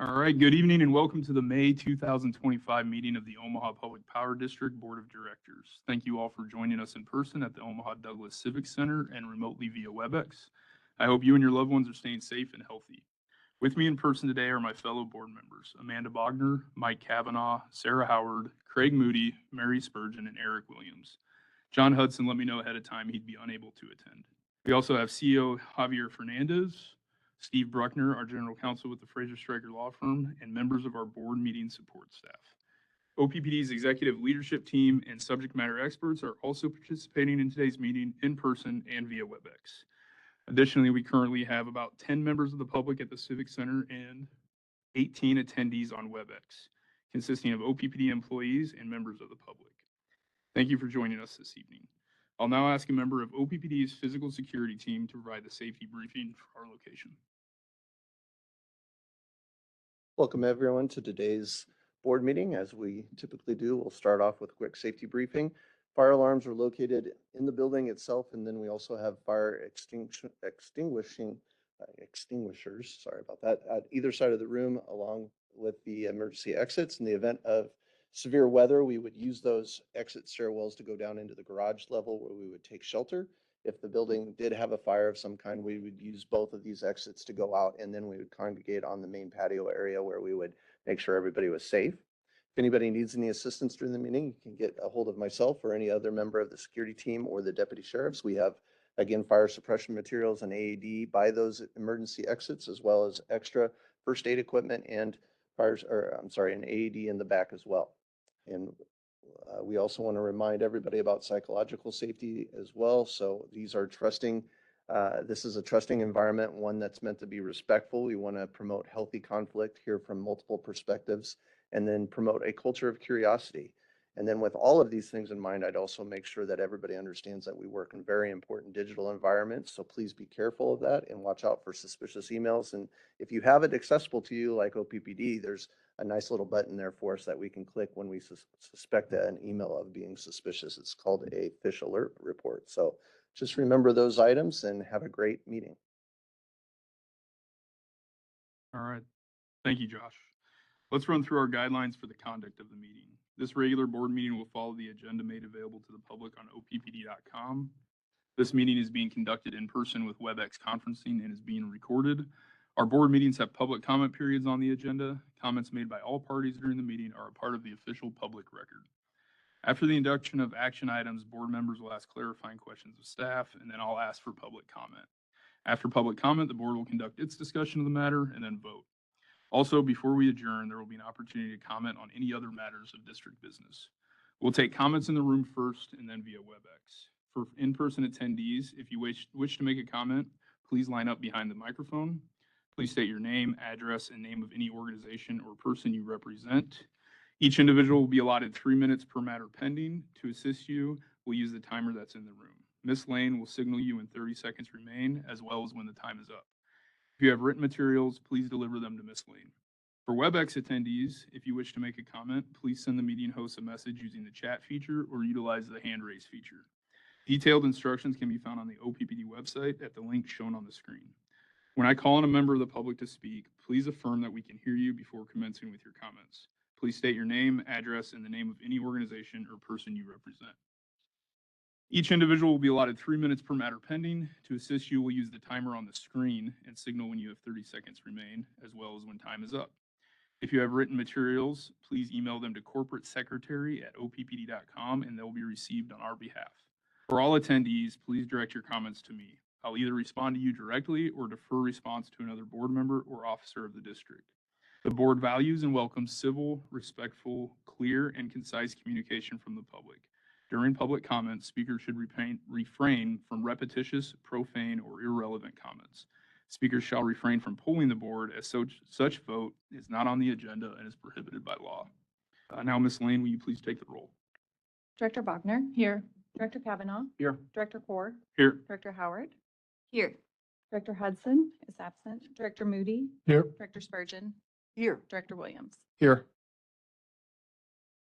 All right, good evening and welcome to the May 2025 meeting of the Omaha Public Power District Board of Directors. Thank you all for joining us in person at the Omaha Douglas Civic Center and remotely via WebEx. I hope you and your loved ones are staying safe and healthy. With me in person today are my fellow board members, Amanda Bogner, Mike Kavanaugh, Sarah Howard, Craig Moody, Mary Spurgeon, and Eric Williams. John Hudson let me know ahead of time he'd be unable to attend. We also have CEO Javier Fernandez, Steve Bruckner, our general counsel with the Fraser Stryker Law Firm, and members of our board meeting support staff. OPPD's executive leadership team and subject matter experts are also participating in today's meeting in person and via WebEx. Additionally, we currently have about 10 members of the public at the Civic Center and 18 attendees on WebEx, consisting of OPPD employees and members of the public. Thank you for joining us this evening. I'll now ask a member of OPPD's physical security team to provide the safety briefing for our location. Welcome everyone to today's board meeting. As we typically do, we'll start off with a quick safety briefing. Fire alarms are located in the building itself, and then we also have fire extinguishers, sorry about that, at either side of the room along with the emergency exits. In the event of severe weather, we would use those exit stairwells to go down into the garage level where we would take shelter. If the building did have a fire of some kind, we would use both of these exits to go out, and then we would congregate on the main patio area where we would make sure everybody was safe. If anybody needs any assistance during the meeting, you can get a hold of myself or any other member of the security team or the deputy sheriffs. We have, again, fire suppression materials and AED by those emergency exits, as well as extra first aid equipment and an AED in the back as well. And we also want to remind everybody about psychological safety as well. So these are trusting. This is a trusting environment, one that's meant to be respectful. We want to promote healthy conflict, hear from multiple perspectives, and then promote a culture of curiosity. And then with all of these things in mind, I'd also make sure that everybody understands that we work in very important digital environments. So please be careful of that and watch out for suspicious emails. And if you have it accessible to you like OPPD, there's a nice little button there for us that we can click when we suspect an email of being suspicious. It's called a fish alert report. So just remember those items and have a great meeting. All right. Thank you, Josh. Let's run through our guidelines for the conduct of the meeting. This regular board meeting will follow the agenda made available to the public on oppd.com. This meeting is being conducted in person with WebEx conferencing and is being recorded. Our board meetings have public comment periods on the agenda. Comments made by all parties during the meeting are a part of the official public record. After the induction of action items, board members will ask clarifying questions of staff, and then I'll ask for public comment. After public comment, the board will conduct its discussion of the matter and then vote. Also, before we adjourn, there will be an opportunity to comment on any other matters of district business. We'll take comments in the room first and then via WebEx. For in-person attendees, if you wish to make a comment, please line up behind the microphone. Please state your name, address, and name of any organization or person you represent. Each individual will be allotted 3 minutes per matter pending. To assist you, we'll use the timer that's in the room. Ms. Lane will signal you when 30 seconds remain, as well as when the time is up. If you have written materials, please deliver them to Ms. Lane. For WebEx attendees, if you wish to make a comment, please send the meeting host a message using the chat feature or utilize the hand raise feature. Detailed instructions can be found on the OPPD website at the link shown on the screen. When I call on a member of the public to speak, please affirm that we can hear you before commencing with your comments. Please state your name, address, and the name of any organization or person you represent. Each individual will be allotted 3 minutes per matter pending. To assist you, we'll use the timer on the screen and signal when you have 30 seconds remain, as well as when time is up. If you have written materials, please email them to corporatesecretary@oppd.com and they'll be received on our behalf. For all attendees, please direct your comments to me. I'll either respond to you directly or defer response to another board member or officer of the district. The board values and welcomes civil, respectful, clear, and concise communication from the public. During public comments, speakers should refrain from repetitious, profane, or irrelevant comments. Speakers shall refrain from polling the board as such vote is not on the agenda and is prohibited by law. Now, Ms. Lane, will you please take the roll? Director Bogner. Here. Director Kavanaugh. Here. Director Core. Here. Director Howard. Here. Director Hudson is absent. Director Moody. Here. Director Spurgeon. Here. Director Williams. Here.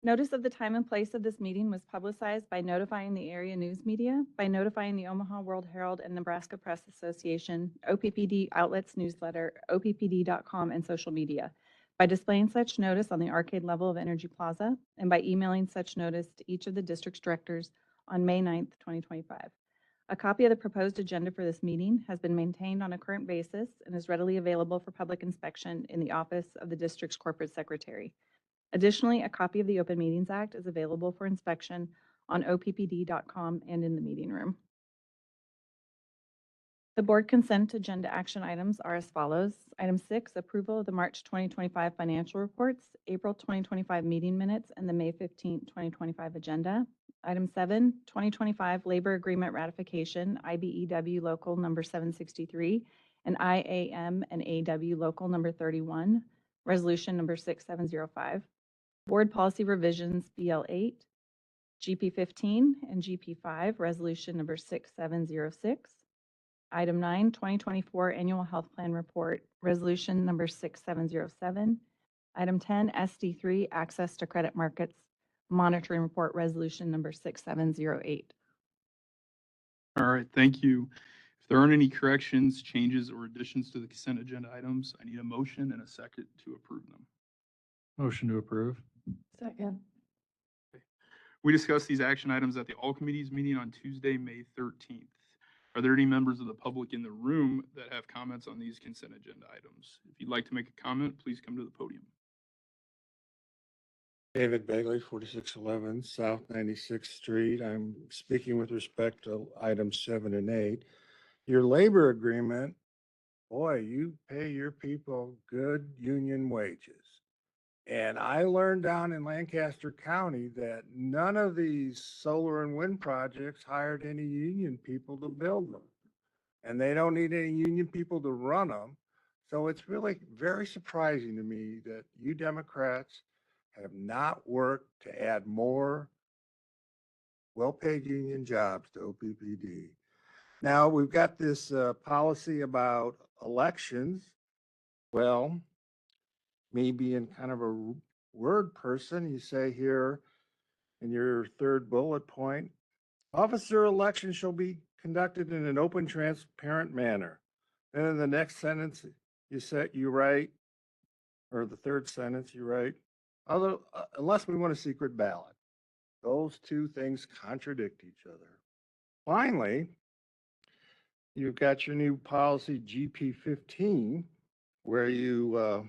Notice of the time and place of this meeting was publicized by notifying the area news media, by notifying the Omaha World Herald and Nebraska Press Association, OPPD outlets newsletter, oppd.com, and social media. by displaying such notice on the arcade level of Energy Plaza and by emailing such notice to each of the district's directors on May 9th, 2025. A copy of the proposed agenda for this meeting has been maintained on a current basis and is readily available for public inspection in the office of the district's corporate secretary. Additionally, a copy of the Open Meetings Act is available for inspection on oppd.com and in the meeting room. The board consent agenda action items are as follows. Item 6, approval of the March 2025 financial reports, April 2025 meeting minutes, and the May 15, 2025 agenda. Item 7, 2025 labor agreement ratification, IBEW local number 763 and IAM and AW local number 31, resolution number 6705. Board policy revisions, BL8, GP15 and GP5, resolution number 6706. Item 9, 2024 Annual Health Plan Report, Resolution Number 6707. Item 10, SD3 Access to Credit Markets Monitoring Report, Resolution Number 6708. All right, thank you. If there aren't any corrections, changes, or additions to the consent agenda items, I need a motion and a second to approve them. Motion to approve. Second. We discussed these action items at the All Committees meeting on Tuesday, May 13th. Are there any members of the public in the room that have comments on these consent agenda items? If you'd like to make a comment, please come to the podium. David Bagley, 4611 South 96th Street. I'm speaking with respect to items 7 and 8. Your labor agreement, boy, you pay your people good union wages. And I learned down in Lancaster County that none of these solar and wind projects hired any union people to build them. And they don't need any union people to run them. So it's really very surprising to me that you Democrats have not worked to add more well-paid union jobs to OPPD. Now, we've got this policy about elections. Well, me being kind of a word person, you say here in your third bullet point, officer elections shall be conducted in an open, transparent manner. Then in the next sentence, you write, or the third sentence, you write, unless we want a secret ballot. Those two things contradict each other. Finally, you've got your new policy GP15, where you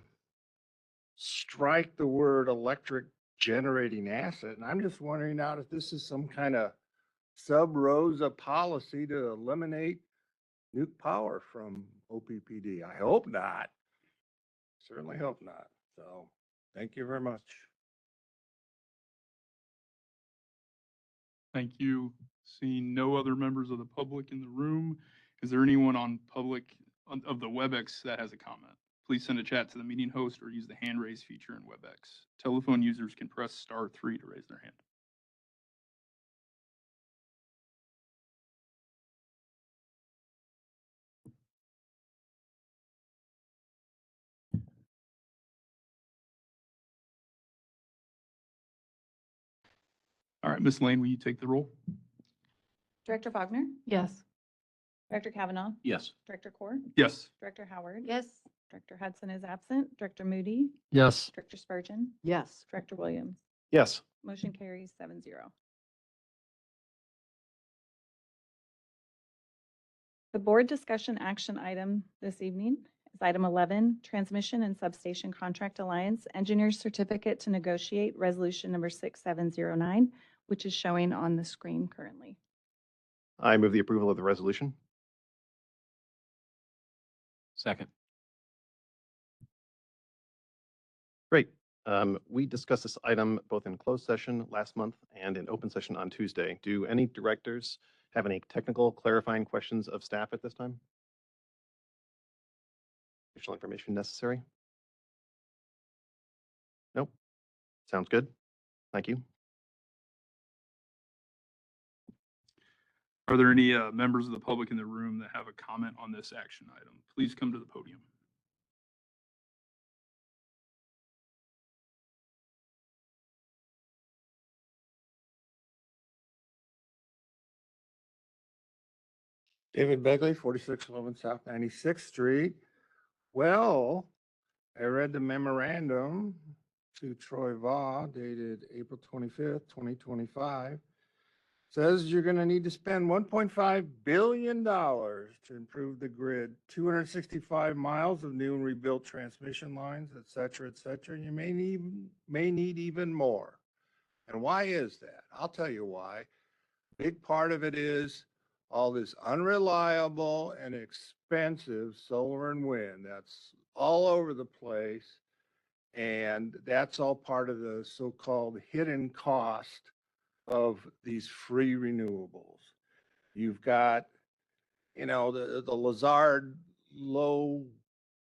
strike the word electric generating asset. And I'm just wondering now if this is some kind of sub rosa policy to eliminate nuke power from OPPD. I hope not. Certainly hope not. So thank you very much. Thank you. Seeing no other members of the public in the room, is there anyone on of the WebEx that has a comment? Please send a chat to the meeting host or use the hand raise feature in WebEx. Telephone users can press *3 to raise their hand. All right, Ms. Lane, will you take the roll? Director Faulkner, Yes. Director Kavanaugh, Yes. Director Core, Yes. Director Howard. Yes. Director Hudson is absent. Director Moody, Yes. Director Spurgeon, Yes. Director Williams. Yes. Motion carries 7-0. The board discussion action item this evening is item 11, Transmission and Substation Contract Alliance Engineer's Certificate to Negotiate, Resolution Number 6709, which is showing on the screen currently. I move the approval of the resolution. Second. Great. We discussed this item both in closed session last month and in open session on Tuesday. Do any directors have any technical clarifying questions of staff at this time? Additional information necessary? Nope. Sounds good. Thank you. Are there any members of the public in the room that have a comment on this action item? Please come to the podium. David Begley, 4611 South 96th Street. Well, I read the memorandum to Troy Vaugh dated April 25th, 2025. Says you're gonna need to spend $1.5 billion to improve the grid, 265 miles of new and rebuilt transmission lines, et cetera, et cetera. You may need even more. And why is that? I'll tell you why. Big part of it is all this unreliable and expensive solar and wind that's all over the place. And that's all part of the so-called hidden cost of these free renewables. You've got, the Lazard low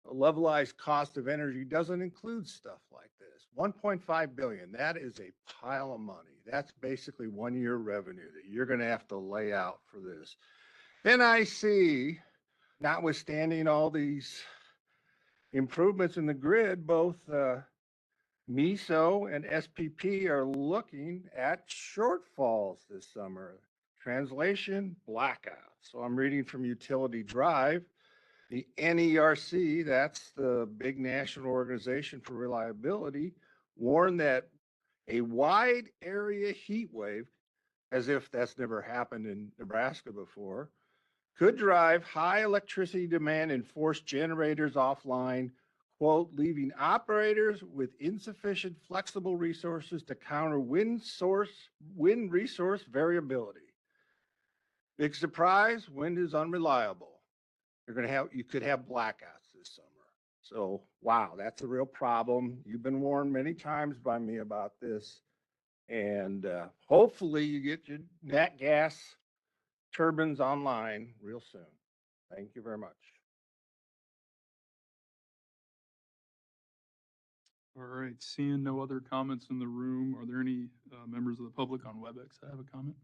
levelized cost of energy doesn't include stuff like this. 1.5 billion, that is a pile of money. That's basically 1 year revenue that you're going to have to lay out for this. Then I see, notwithstanding all these improvements in the grid, both MISO and SPP are looking at shortfalls this summer. Translation, blackout. So I'm reading from Utility Drive. The NERC, that's the big national organization for reliability, warned that a wide area heat wave, as if that's never happened in Nebraska before, could drive high electricity demand and force generators offline, quote, leaving operators with insufficient flexible resources to counter wind resource variability. Big surprise, wind is unreliable. You could have blackouts this summer. So, wow, that's a real problem. You've been warned many times by me about this. And hopefully you get your nat gas turbines online real soon. Thank you very much. All right, seeing no other comments in the room, are there any members of the public on WebEx that have a comment?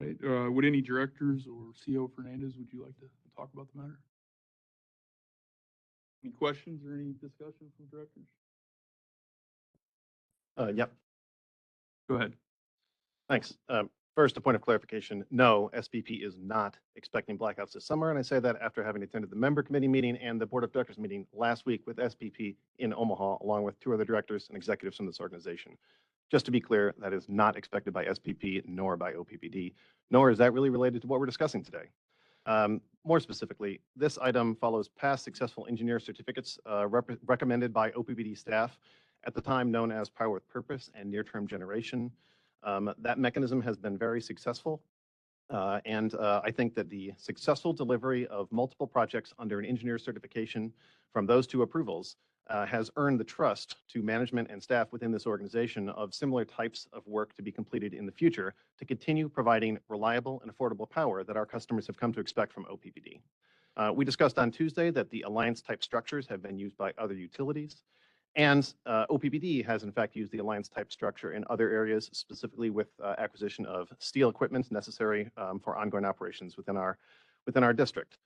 Right, would any directors or CO Fernandez, would you like to talk about the matter? Any questions or any discussion from directors? Yep, Go ahead. thanks. First, a point of clarification. No, SPP is not expecting blackouts this summer. And I say that after having attended the member committee meeting and the board of directors meeting last week with SPP in Omaha, along with 2 other directors and executives from this organization. Just to be clear, that is not expected by SPP nor by OPPD, nor is that really related to what we're discussing today. More specifically, this item follows past successful engineer certificates recommended by OPPD staff at the time known as Power with Purpose and Near-Term Generation. That mechanism has been very successful. And I think that the successful delivery of multiple projects under an engineer certification from those 2 approvals has earned the trust to management and staff within this organization of similar types of work to be completed in the future to continue providing reliable and affordable power that our customers have come to expect from OPPD. We discussed on Tuesday that the alliance type structures have been used by other utilities. And OPPD has in fact used the alliance type structure in other areas, specifically with acquisition of steel equipment necessary for ongoing operations within our district.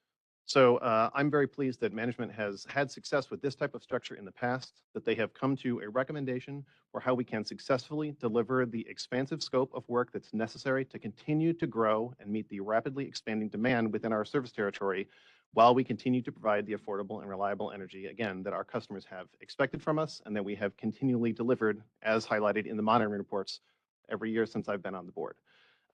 So I'm very pleased that management has had success with this type of structure in the past, that they have come to a recommendation for how we can successfully deliver the expansive scope of work that's necessary to continue to grow and meet the rapidly expanding demand within our service territory while we continue to provide the affordable and reliable energy, again, that our customers have expected from us and that we have continually delivered, as highlighted in the monitoring reports every year since I've been on the board.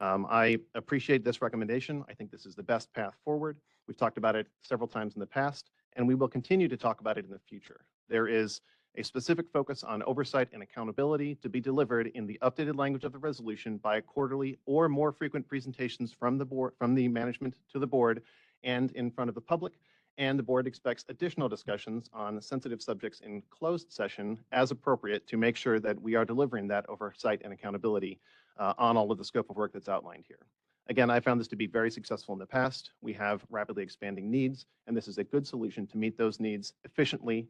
I appreciate this recommendation. I think this is the best path forward. We've talked about it several times in the past, and we will continue to talk about it in the future. There is a specific focus on oversight and accountability to be delivered in the updated language of the resolution by quarterly or more frequent presentations from the board, from the management to the board and in front of the public. And the board expects additional discussions on sensitive subjects in closed session as appropriate to make sure that we are delivering that oversight and accountability on all of the scope of work that's outlined here. Again, I found this to be very successful in the past. We have rapidly expanding needs, and this is a good solution to meet those needs efficiently,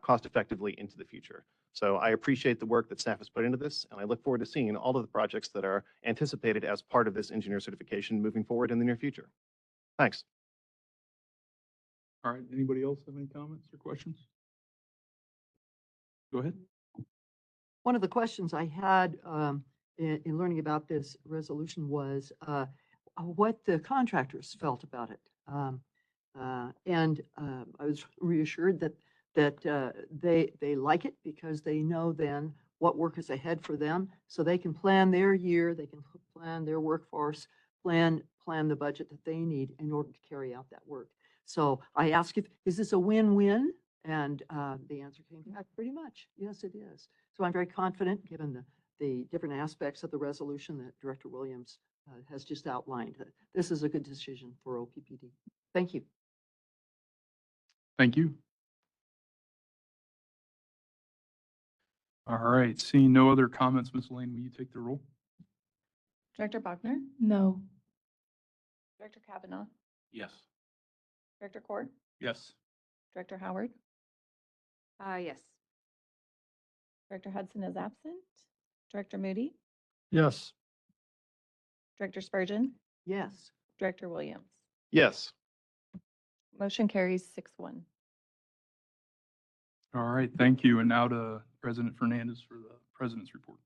cost effectively into the future. So I appreciate the work that staff has put into this, and I look forward to seeing all of the projects that are anticipated as part of this engineer certification moving forward in the near future. Thanks. All right, anybody else have any comments or questions? Go ahead. One of the questions I had in learning about this resolution was, what the contractors felt about it. I was reassured that they like it because they know then what work is ahead for them, so they can plan their year, they can plan their workforce, plan the budget that they need in order to carry out that work. So I asked, is this a win-win? And the answer came back pretty much, yes, it is. So I'm very confident, given the different aspects of the resolution that Director Williams has just outlined, that this is a good decision for OPPD. Thank you. Thank you. All right, seeing no other comments, Ms. Lane, will you take the roll? Director Bachner, No. Director Kavanaugh, Yes. Director Cord, Yes. Director Howard, Yes. Director Hudson is absent, Director Moody, Yes. Director Spurgeon, Yes. Director Williams. Yes. Motion carries 6-1. All right, thank you. And now to President Fernandez for the President's report.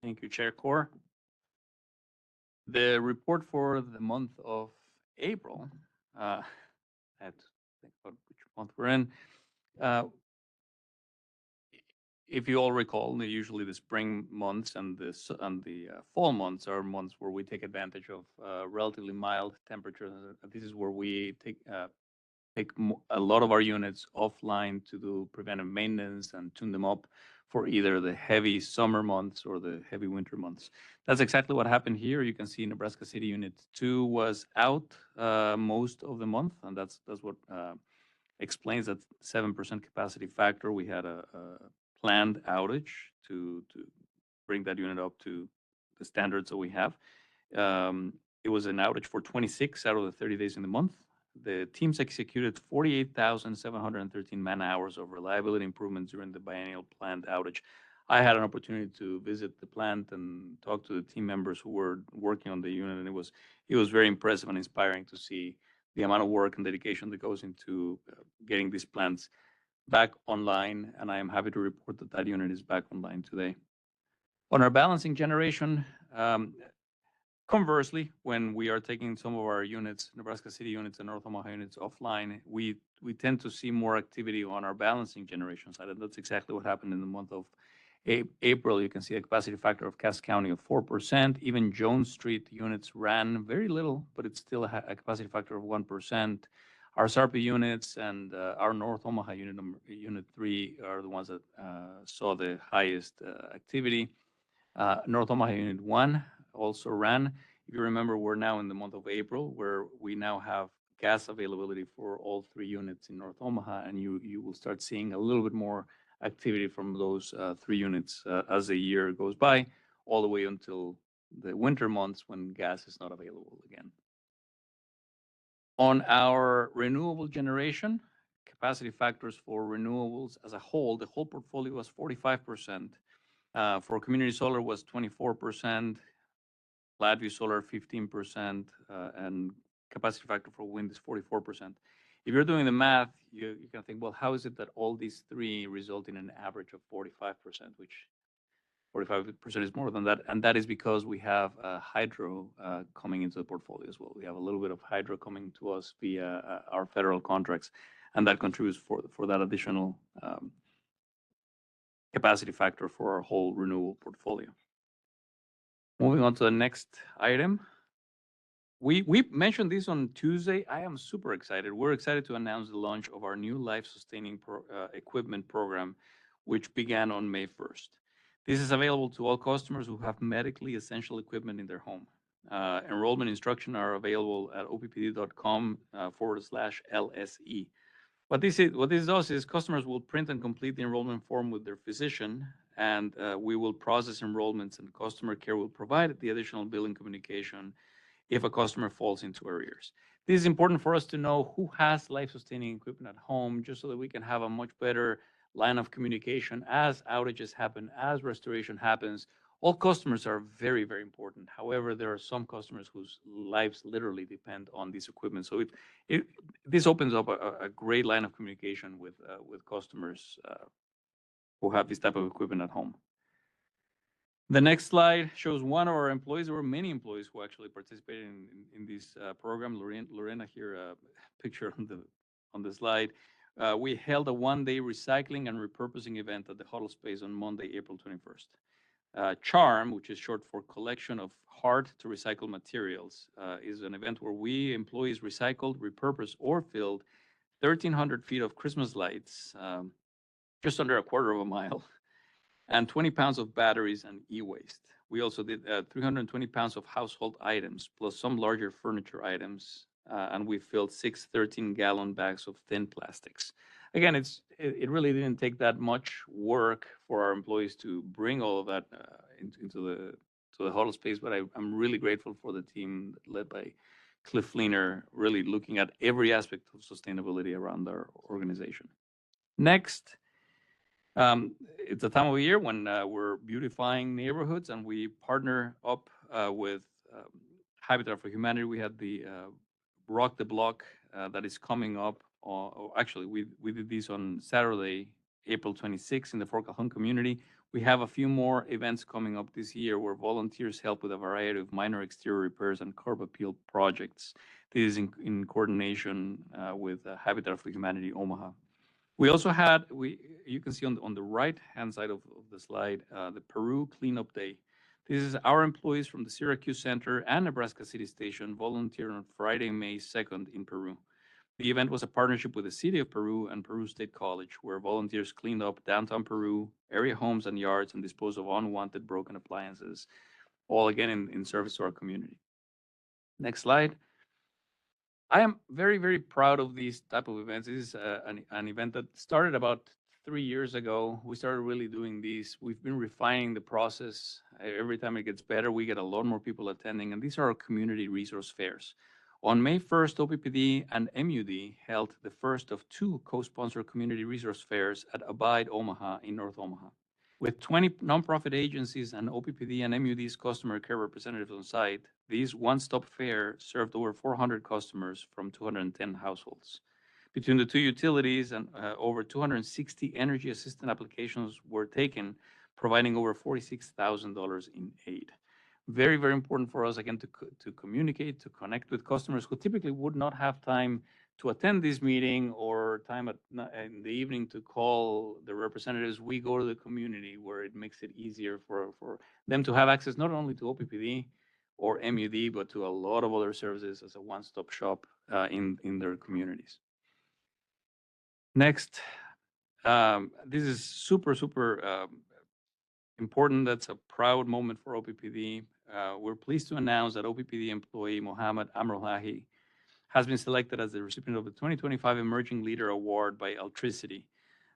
Thank you, Chair Core. The report for the month of April, I had to think about which month we're in. If you all recall, usually the spring months and the fall months are months where we take advantage of relatively mild temperatures. This is where we take a lot of our units offline to do preventive maintenance and tune them up for either the heavy summer months or the heavy winter months. That's exactly what happened here. You can see Nebraska City Unit 2 was out most of the month, and that's what explains that 7% capacity factor. We had a planned outage to bring that unit up to the standards that we have. It was an outage for 26 out of the 30 days in the month. The teams executed 48,713 man-hours of reliability improvements during the biennial planned outage. I had an opportunity to visit the plant and talk to the team members who were working on the unit, and it was very impressive and inspiring to see the amount of work and dedication that goes into getting these plants back online, and I am happy to report that that unit is back online today. On our balancing generation, conversely, when we are taking some of our units, Nebraska City units and North Omaha units offline, we tend to see more activity on our balancing generation side, and that's exactly what happened in the month of April. You can see a capacity factor of Cass County of 4%. Even Jones Street units ran very little, but it's still a capacity factor of 1%. Our SARPI units and our North Omaha unit 3 are the ones that saw the highest activity. North Omaha unit 1 also ran. If you remember, we're now in the month of April, where we now have gas availability for all 3 units in North Omaha, and you will start seeing a little bit more activity from those 3 units as the year goes by, all the way until the winter months when gas is not available again. On our renewable generation, capacity factors for renewables as a whole, the whole portfolio was 45%. For community solar was 24%, Flatview solar 15%, and capacity factor for wind is 44%. If you're doing the math, you can think, well, how is it that all these 3 result in an average of 45%, which 45% is more than that, and that is because we have hydro coming into the portfolio as well. We have a little bit of hydro coming to us via our federal contracts, and that contributes for that additional capacity factor for our whole renewable portfolio. Moving on to the next item. We mentioned this on Tuesday. I am super excited. We're excited to announce the launch of our new life-sustaining equipment program, which began on May 1st. This is available to all customers who have medically essential equipment in their home. Enrollment instructions are available at oppd.com/LSE. What this does is customers will print and complete the enrollment form with their physician, and we will process enrollments, and customer care will provide the additional billing communication if a customer falls into arrears. This is important for us to know who has life-sustaining equipment at home, just so that we can have a much better line of communication as outages happen, as restoration happens. All customers are very, very important. However, there are some customers whose lives literally depend on this equipment. So this opens up a great line of communication with customers who have this type of equipment at home. The next slide shows one of our employees. There were many employees who actually participated in this program. Lorena here, picture on the slide. We held a one-day recycling and repurposing event at the huddle space on Monday, April 21st. CHARM, which is short for Collection of Hard to Recycle Materials, is an event where we employees recycled, repurposed, or filled 1,300 feet of Christmas lights, just under a quarter of a mile, and 20 pounds of batteries and e-waste. We also did 320 pounds of household items, plus some larger furniture items, and we filled 6 13-gallon bags of thin plastics. Again, it really didn't take that much work for our employees to bring all of that into the huddle space, but I'm really grateful for the team led by Cliff Fleener, really looking at every aspect of sustainability around our organization. Next, it's a time of year when we're beautifying neighborhoods, and we partner up with Habitat for Humanity. We had the Rock the Block that is coming up. Actually, we did this on Saturday, April 26th in the Fort Calhoun community. We have a few more events coming up this year where volunteers help with a variety of minor exterior repairs and curb appeal projects. This is in coordination with Habitat for Humanity Omaha. We also had, you can see on the right-hand side of the slide, the Peru Cleanup Day. This is our employees from the Syracuse Center and Nebraska City Station volunteered on Friday, May 2nd in Peru. The event was a partnership with the City of Peru and Peru State College, where volunteers cleaned up downtown Peru, area homes and yards, and disposed of unwanted broken appliances, all again in service to our community. Next slide. I am very, very proud of these type of events. This is an event that started about 3 years ago. We started really doing these. We've been refining the process. Every time it gets better, we get a lot more people attending, and these are our community resource fairs. On May 1st, OPPD and MUD held the first of 2 co-sponsored community resource fairs at Oppd Omaha in North Omaha. With 20 nonprofit agencies and OPPD and MUD's customer care representatives on site, these one-stop fair served over 400 customers from 210 households. Between the 2 utilities and over 260 energy assistant applications were taken, providing over $46,000 in aid. Very, very important for us, again, to communicate, to connect with customers who typically would not have time to attend this meeting or time in the evening to call the representatives. We go to the community where it makes it easier for them to have access not only to OPPD or MUD, but to a lot of other services as a one-stop shop in their communities. Next, this is super important. That's a proud moment for OPPD. We're pleased to announce that OPPD employee Mohammed Amrolahi has been selected as the recipient of the 2025 Emerging Leader Award by Electricity,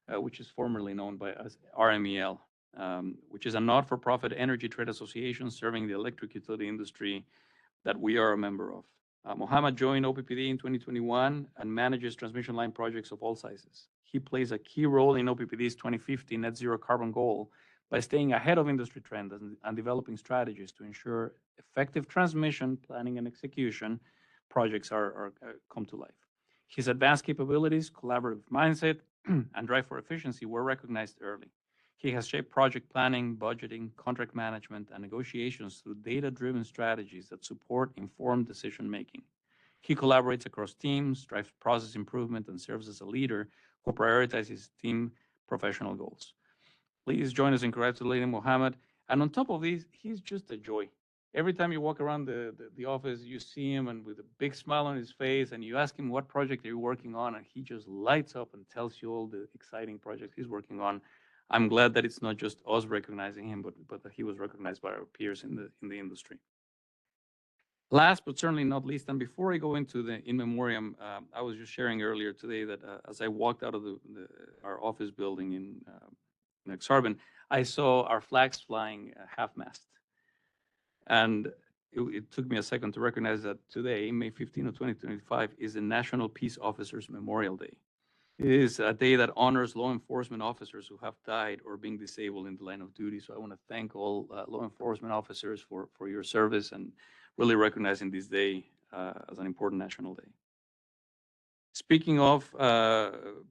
which is formerly known by as RMEL, which is a not-for-profit energy trade association serving the electric utility industry that we are a member of. Mohammed joined OPPD in 2021 and manages transmission line projects of all sizes. He plays a key role in OPPD's 2050 net zero carbon goal by staying ahead of industry trends and developing strategies to ensure effective transmission planning and execution projects come to life. His advanced capabilities, collaborative mindset, and drive for efficiency were recognized early. He has shaped project planning, budgeting, contract management, and negotiations through data-driven strategies that support informed decision-making. He collaborates across teams, drives process improvement, and serves as a leader who prioritizes team professional goals. Please join us in congratulating Mohammed. And on top of these, he's just a joy. Every time you walk around the office, you see him and with a big smile on his face, and you ask him what project are you working on, and he just lights up and tells you all the exciting projects he's working on. I'm glad that it's not just us recognizing him, but that he was recognized by our peers in the industry. Last but certainly not least, and before I go into the in memoriam, I was just sharing earlier today that as I walked out of our office building in Exarban, I saw our flags flying half-mast. And it took me a second to recognize that today, May 15 of 2025, is the National Peace Officers Memorial Day. It is a day that honors law enforcement officers who have died or been disabled in the line of duty. So I want to thank all law enforcement officers for your service and really recognizing this day as an important national day. Speaking of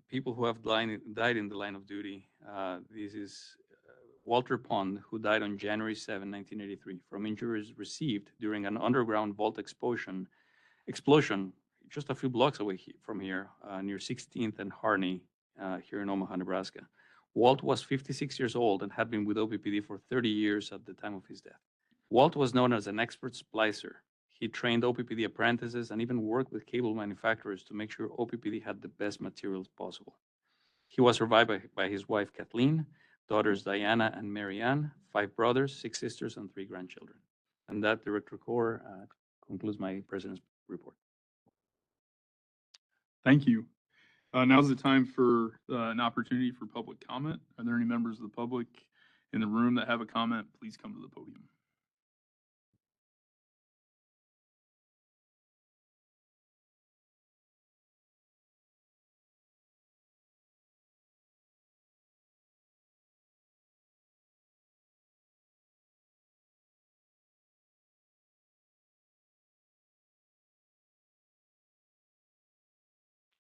people who have died in the line of duty, this is Walter Pond, who died on January 7, 1983, from injuries received during an underground vault explosion just a few blocks away from here, near 16th and Harney, here in Omaha, Nebraska. Walt was 56 years old and had been with OPPD for 30 years at the time of his death. Walt was known as an expert splicer. He trained OPPD apprentices and even worked with cable manufacturers to make sure OPPD had the best materials possible. He was survived by his wife, Kathleen, daughters Diana and Marianne, 5 brothers, 6 sisters, and 3 grandchildren. And that, Director Corr, concludes my president's report. Thank you. Now's the time for an opportunity for public comment. Are there any members of the public in the room that have a comment? Please come to the podium.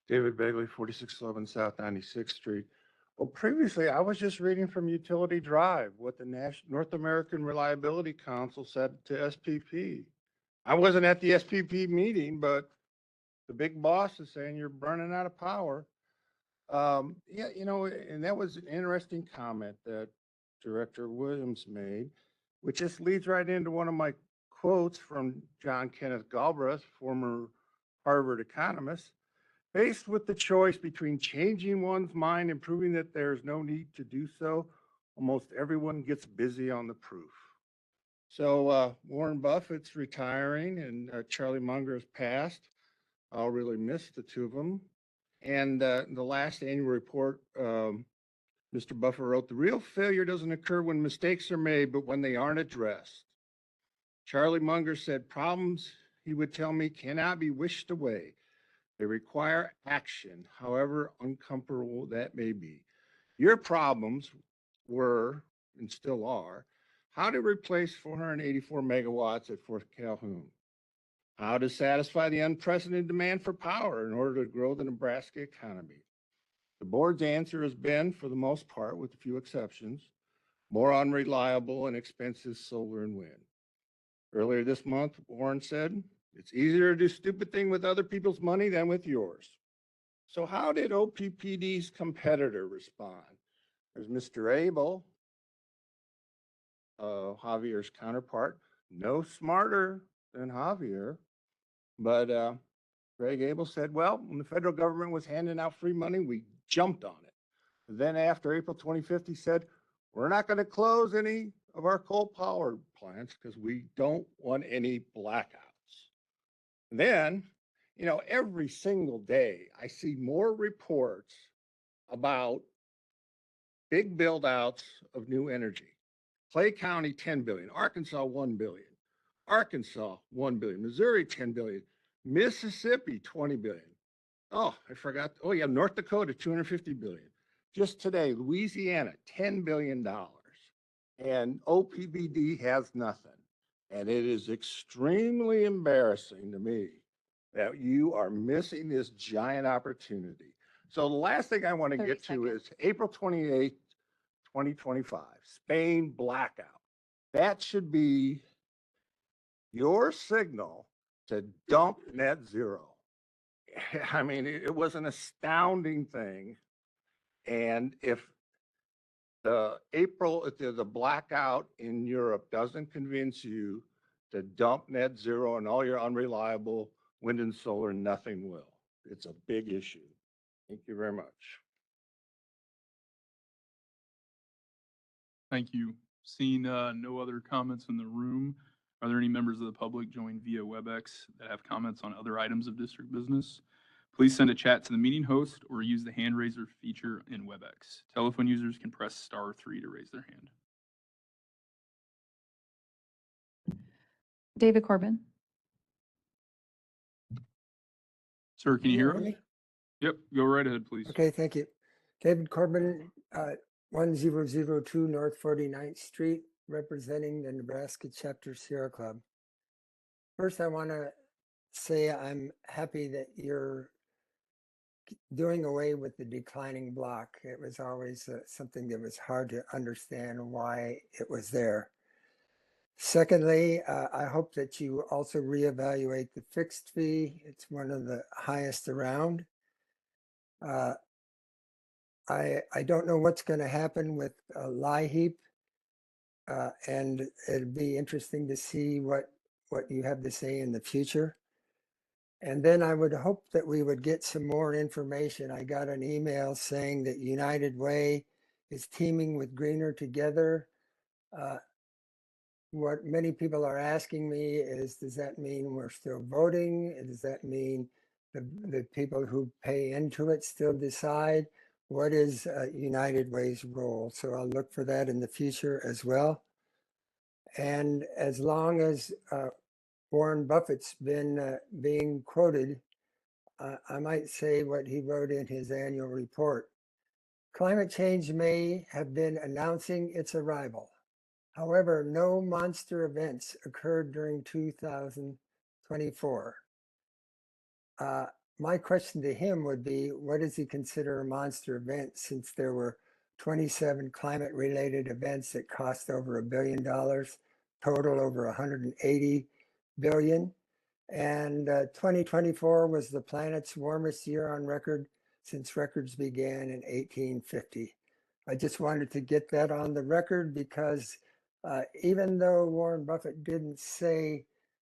David Bagley, 4611 South 96th Street. Well, previously, I was just reading from Utility Drive, what the North American Reliability Council said to SPP. I wasn't at the SPP meeting, but the big boss is saying you're burning out of power. Yeah, and that was an interesting comment that Director Williams made, which just leads right into one of my quotes from John Kenneth Galbraith, former Harvard economist. Faced with the choice between changing one's mind and proving that there's no need to do so, almost everyone gets busy on the proof. So Warren Buffett's retiring and Charlie Munger has passed. I'll really miss the two of them. And the last annual report, Mr. Buffett wrote, "The real failure doesn't occur when mistakes are made, but when they aren't addressed." Charlie Munger said, "Problems," he would tell me, "cannot be wished away. They require action, however uncomfortable that may be." Your problems were, and still are, how to replace 484 megawatts at Fort Calhoun, how to satisfy the unprecedented demand for power in order to grow the Nebraska economy. The board's answer has been, for the most part, with a few exceptions, more unreliable and expensive solar and wind. Earlier this month, Warren said, "It's easier to do stupid things with other people's money than with yours." So how did OPPD's competitor respond? There's Mr. Abel, Javier's counterpart, no smarter than Javier, but Greg Abel said, "Well, when the federal government was handing out free money, we jumped on it." Then after April 25th, he said, "We're not going to close any of our coal power plants because we don't want any blackouts." And then, every single day I see more reports about big build outs of new energy. Clay County, 10 billion, Arkansas, 1 billion, Arkansas, 1 billion, Missouri, 10 billion, Mississippi, 20 billion. Oh, I forgot. Oh yeah, North Dakota, 250 billion. Just today, Louisiana, $10 billion. And OPBD has nothing. And it is extremely embarrassing to me that you are missing this giant opportunity. So the last thing I want to 30 get to seconds. is April 28th, 2025, Spain blackout. That should be your signal to dump net zero. I mean, it was an astounding thing. And if the blackout in Europe doesn't convince you to dump net zero and all your unreliable wind and solar, nothing will. It's a big issue. Thank you very much. Thank you. Seeing no other comments in the room, are there any members of the public joined via WebEx that have comments on other items of district business? Please send a chat to the meeting host or use the hand raiser feature in WebEx. Telephone users can press *3 to raise their hand. David Corbin. Sir, can you hear hear us? me? Yep, go right ahead, please. Okay, thank you. David Corbin, 1002 North 49th Street, representing the Nebraska Chapter Sierra Club. First, I want to say I'm happy that you're doing away with the declining block. It was always something that was hard to understand why it was there. Secondly, I hope that you also reevaluate the fixed fee. It's one of the highest around. I don't know what's going to happen with LIHEAP, and it'd be interesting to see what you have to say in the future. And then I would hope that we would get some more information. I got an email saying that United Way is teaming with Greener Together. What many people are asking me is, does that mean we're still voting? Does that mean the people who pay into it still decide? What is United Way's role? So I'll look for that in the future as well. And as long as Warren Buffett's been being quoted, I might say what he wrote in his annual report. Climate change may have been announcing its arrival. However, no monster events occurred during 2024. My question to him would be, what does he consider a monster event, since there were 27 climate-related events that cost over $1 billion, total over 180 billion. And 2024 was the planet's warmest year on record since records began in 1850. I just wanted to get that on the record because even though Warren Buffett didn't say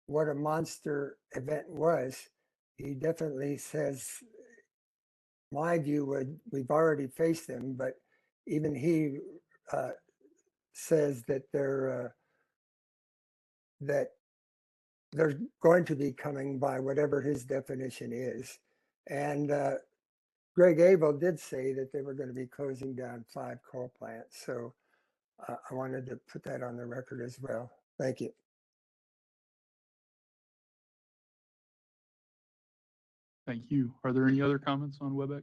what a monster event was, he definitely says, my view would, we've already faced them, but even he says that they're going to be coming by whatever his definition is. And Greg Abel did say that they were going to be closing down 5 coal plants. So I wanted to put that on the record as well. Thank you. Thank you. Are there any other comments on WebEx?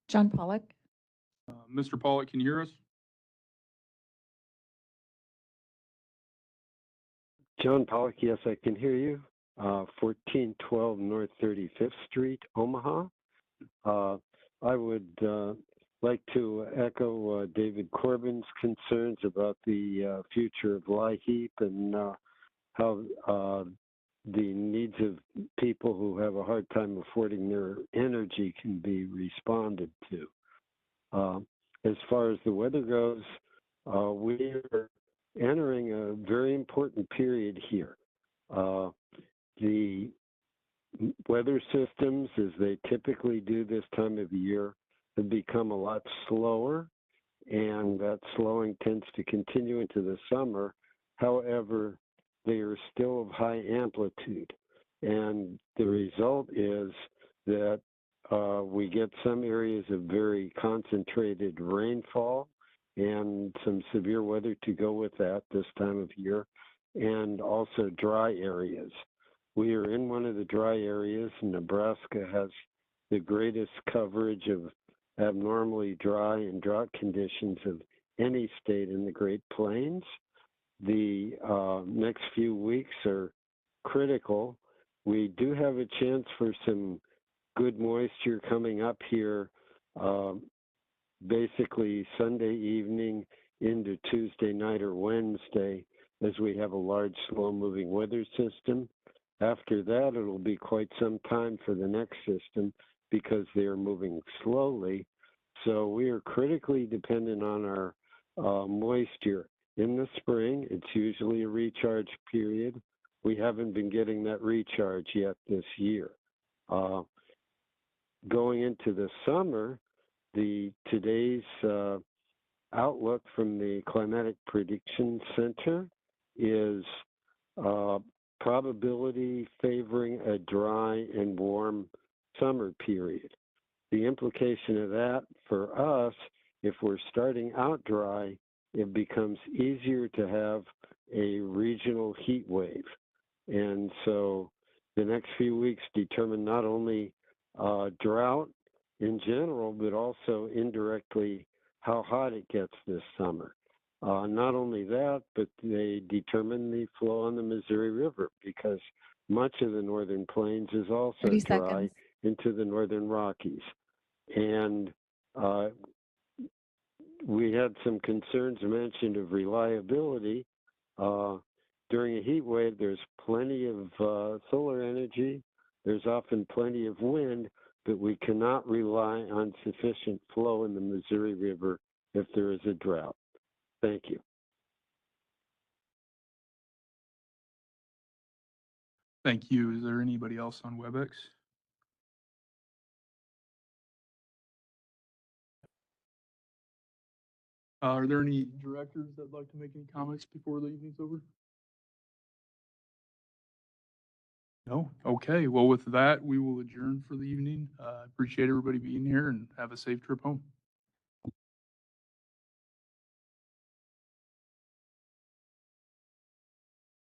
John Pollock. Mr. Pollock, can you hear us? John Pollock, yes, I can hear you. 1412 North 35th Street, Omaha. I would like to echo David Corbin's concerns about the future of LIHEAP and how the needs of people who have a hard time affording their energy can be responded to. As far as the weather goes, we are entering a very important period here. The weather systems, as they typically do this time of year, have become a lot slower, and that slowing tends to continue into the summer. However, they are still of high amplitude, and the result is that we get some areas of very concentrated rainfall and some severe weather to go with that this time of year, and also dry areas. We are in one of the dry areas. Nebraska has the greatest coverage of abnormally dry and drought conditions of any state in the Great Plains. The next few weeks are critical. We do have a chance for some good moisture coming up here, basically Sunday evening into Tuesday night or Wednesday, as we have a large, slow-moving weather system. After that, it'll be quite some time for the next system because they are moving slowly. So we are critically dependent on our moisture. In the spring, it's usually a recharge period. We haven't been getting that recharge yet this year. Going into the summer, today's outlook from the Climatic Prediction Center is probability favoring a dry and warm summer period. The implication of that for us, if we're starting out dry, it becomes easier to have a regional heat wave. And so the next few weeks determine not only drought in general, but also indirectly how hot it gets this summer. Not only that, but they determine the flow on the Missouri River, because much of the northern plains is also 30 dry seconds. into the northern Rockies. And we had some concerns mentioned of reliability. During a heat wave, there's plenty of solar energy. There's often plenty of wind, but we cannot rely on sufficient flow in the Missouri River if there is a drought. Thank you. Thank you. Is there anybody else on WebEx? Are there any directors that'd like to make any comments before the evening's over? No? Okay. Well, with that, we will adjourn for the evening. Appreciate everybody being here and have a safe trip home.